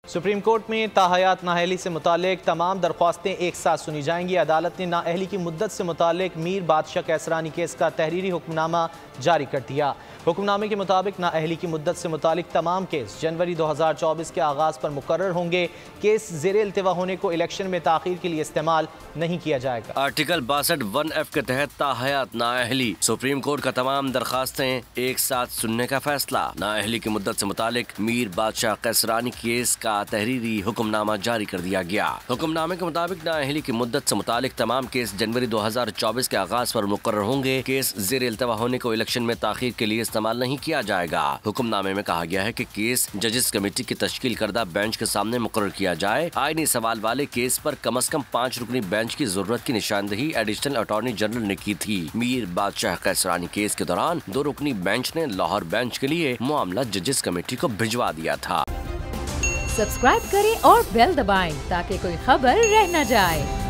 Supreme court में ताहयात नाअहली से मुतालिक तमाम दरख्वास्तें एक साथ सुनी जाएंगी। अदालत ने नाअहली की मुद्दत से मुतालिक मीर बादशाह कैसरानी केस का तहरीरी हुक्मनामा जारी कर दिया। हुक्मनामे के मुताबिक नाअहली की मुद्दत से मुतालिक तमाम केस जनवरी 2024 के आगाज़ पर मुकर्रर होंगे। केस ज़ेरे इल्तिवा होने को इलेक्शन में ताख़ीर के लिए इस्तेमाल नहीं किया जाएगा। आर्टिकल 62(1)(f) के तहत ताहयात नाअहली सुप्रीम कोर्ट का तमाम दरखास्तें एक साथ सुनने का फैसला। नाअहली की मुद्दत से मुतालिक मीर बादशाह कैसरानी केस का तहरीरी हुक्मनामा जारी कर दिया गया। हुक्मनामे के मुताबिक नाअहली की मुद्दत से मुतालिक तमाम केस जनवरी 2024 के आगाज़ पर मुकर्रर होंगे। केस ज़ेरे इल्तिवा होने को इलेक्शन में ताख़ीर के लिए इस्तेमाल नहीं किया जाएगा। हुक्मनामे में कहा गया है कि केस जजेस कमेटी की तश्कील करदा बेंच के सामने मुकर्रर किया जाए। आईनी सवाल वाले केस पर कम से कम 5 रुकनी बेंच की जरूरत की निशानदेही एडिशनल अटॉर्नी जनरल ने की थी। मीर बादशाह कैसरानी केस के दौरान 2 रुकनी बेंच ने लाहौर बेंच के लिए मामला जजेस कमेटी को भिजवा दिया था। सब्सक्राइब करें और बेल दबाएं ताकि कोई खबर रह न जाए।